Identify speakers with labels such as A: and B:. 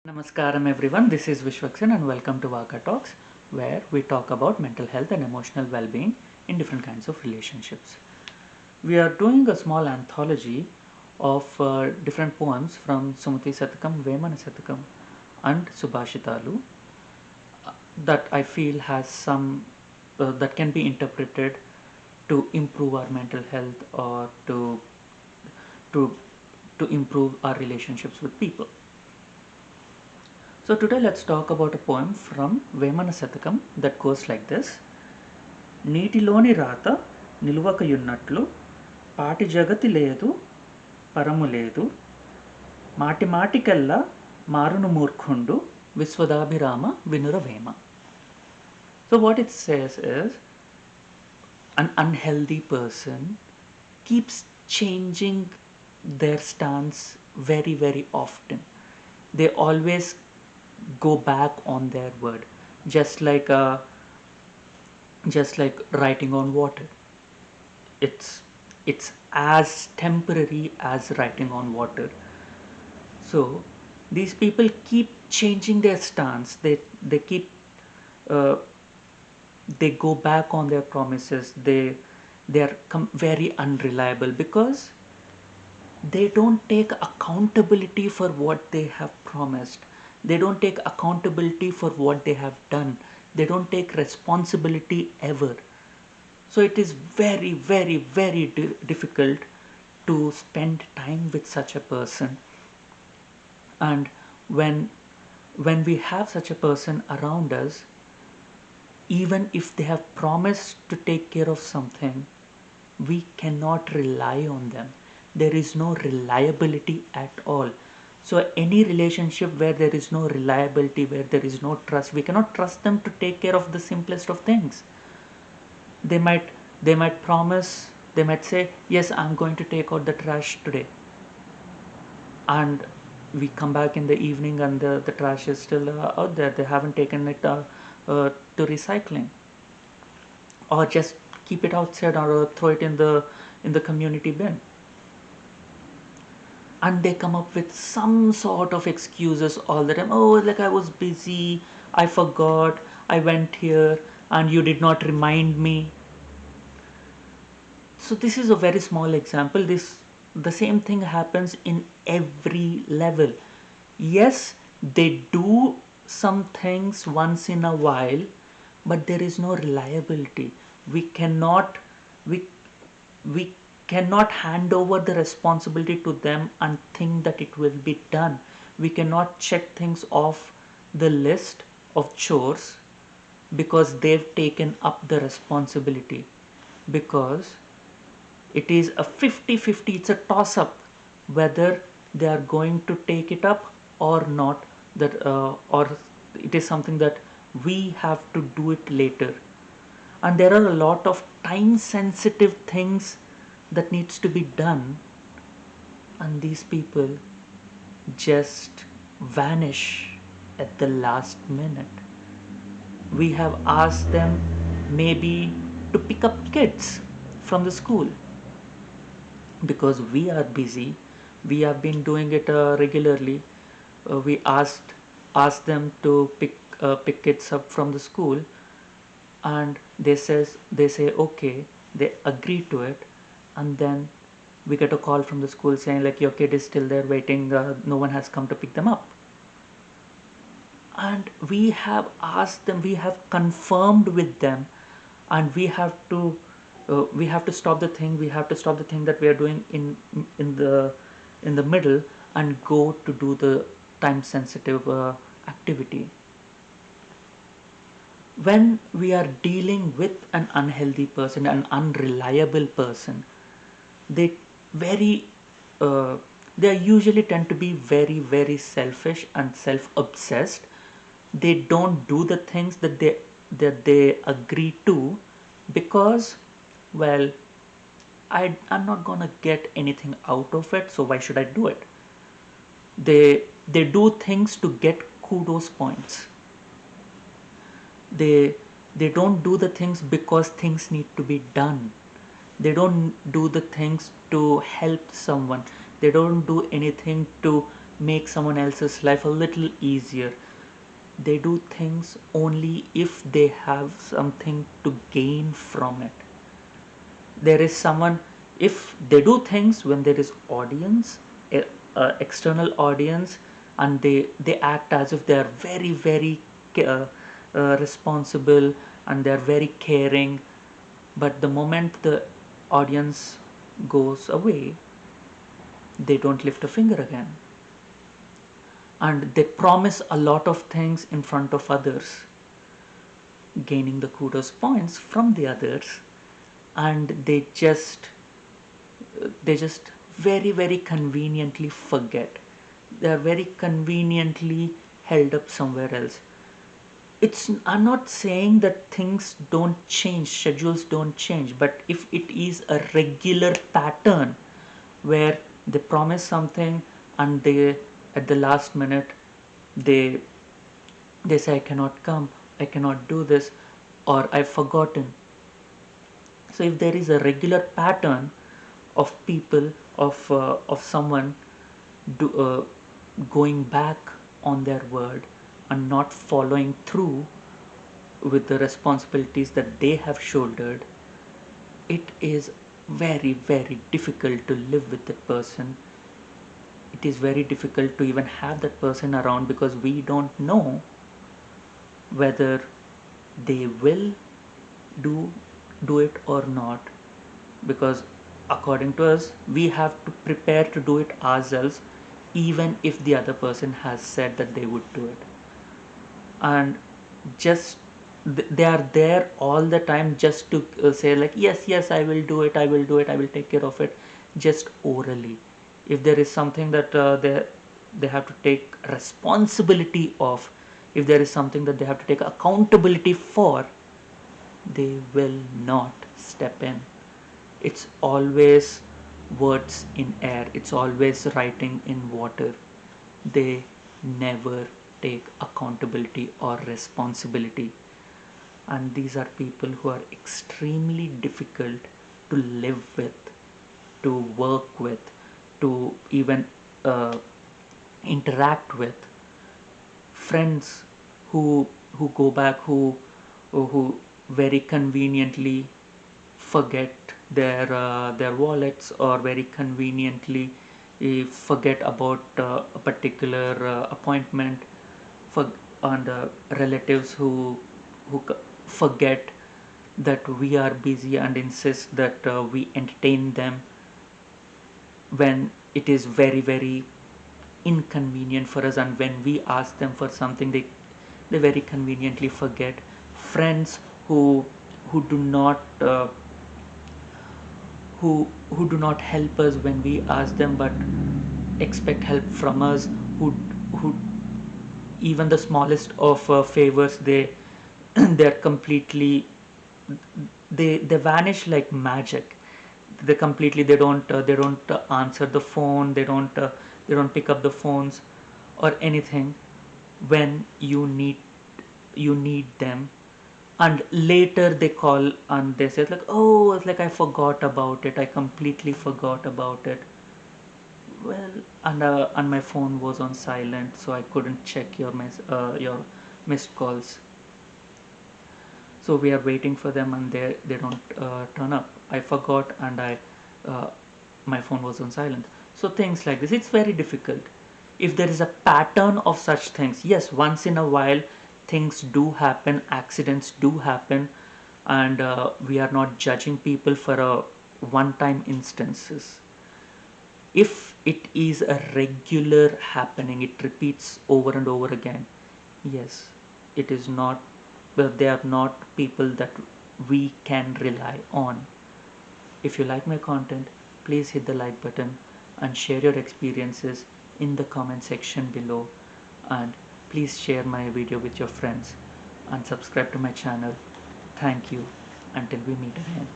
A: Namaskaram everyone, this is Vishwaksan and welcome to Vaka Talks, where we talk about mental health and emotional well-being in different kinds of relationships. We are doing a small anthology of different poems from Sumati Satakam, Vemana Satakam and Subhashitalu that I feel has some that can be interpreted to improve our mental health or to to improve our relationships with people. So today let's talk about a poem from Vemana Satakam that goes like this. నీటిలోని రాత నిలువకయున్నట్లు పాటి జగతి లేదు పరము లేదు మాటి మాటికెల్లా మారును మూర్ఖుండు విశ్వదాభిరామ వినురవేమ. So what it says is an unhealthy person keeps changing their stance very often. They always go back on their word, just like writing on water. It's as temporary as writing on water. So these people keep changing their stance. They keep uh, they go back on their promises. They are very unreliable because they don't take accountability for what they have promised. They don't take accountability for what they have done. They don't take responsibility ever. So it is very difficult to spend time with such a person. And when we have such a person around us, even if they have promised to take care of something, we cannot rely on them. There is no reliability at all. So any relationship where there is no reliability, where there is no trust, we cannot trust them to take care of the simplest of things. They might promise, they might say, yes, I'm going to take out the trash today, and we come back in the evening and the trash is still out there. They haven't taken it to recycling, or just keep it outside or throw it in the community bin. And they come up with some sort of excuses all the time. Oh, like I was busy, I forgot, I went here and you did not remind me. So this is a very small example. This The same thing happens in every level. Yes, they do some things once in a while, but there is no reliability. We cannot we we cannot hand over the responsibility to them and think that it will be done. We cannot check things off the list of chores because they've taken up the responsibility, because it is a 50-50. It's a toss up whether they are going to take it up or not, that or it is something that we have to do it later. And there are a lot of time sensitive things that needs to be done, and these people just vanish at the last minute. We have asked them maybe to pick up kids from the school because we are busy. We have been doing it regularly. We asked them to pick kids up from the school, and they say okay. They agree to it, and then we get a call from the school saying like your kid is still there waiting. No one has come to pick them up. And we have asked them, we have confirmed with them, and we have to stop the thing. We have to stop the thing that we are doing in the middle and go to do the time sensitive activity. When we are dealing with an unhealthy person, an unreliable person, they very they usually tend to be very selfish and self obsessed. They don't do the things that they agree to because, well, I'm not gonna get anything out of it, so why should I do it? They do things to get kudos points. They don't do the things because things need to be done. They don't do the things to help someone. They don't do anything to make someone else's life a little easier. They do things only if they have something to gain from it. There is someone, if they do things when there is audience, external audience, and they act as if they are very very uh, responsible, and they are very caring, but the moment the audience goes away, they don't lift a finger again, and they promise a lot of things in front of others, gaining the kudos points from the others, and they just very very conveniently forget. They are very conveniently held up somewhere else. It's I'm not saying that things don't change, schedules don't change, but if it is a regular pattern where they promise something, and they at the last minute, they they say, I cannot come, I cannot do this, or I've forgotten. So if there is a regular pattern of people, of someone going back on their word and not following through with the responsibilities that they have shouldered, it is very very difficult to live with that person. It is very difficult to even have that person around, because we don't know whether they will do do it or not, because according to us we have to prepare to do it ourselves, even if the other person has said that they would do it. And just they are there all the time just to say like, yes yes, I will do it, I will do it, I will take care of it, just orally. If there is something that they have to take responsibility of, if there is something that they have to take accountability for, they will not step in. It's always words in air, it's always writing in water. They never take accountability or responsibility. And these are people who are extremely difficult to live with, to work with, to even uh, interact with. Friends who go back, who very conveniently forget their wallets, or very conveniently forget about a particular appointment, for and relatives who forget that we are busy and insist that we entertain them when it is very very inconvenient for us, and when we ask them for something, they very conveniently forget. Friends who do not who do not help us when we ask them, but expect help from us, who even the smallest of favors, they're completely, they vanish like magic. They don't answer the phone, they don't pick up the phones or anything when you need them. And later they call and they say like, oh, it's like I forgot about it, I completely forgot about it. Well, and my phone was on silent, so I couldn't check your missed calls. So we are waiting for them, and they don't turn up. I forgot, and I uh, my phone was on silent. So things like this, it's very difficult. If there is a pattern of such things, yes, once in a while things do happen, accidents do happen, and we are not judging people for a one time instances. If it is a regular happening, it repeats over and over again, yes, it is not, well, they are not people that we can rely on. If you like my content, please hit the like button and share your experiences in the comment section below, and please share my video with your friends and subscribe to my channel. Thank you. Until we meet again.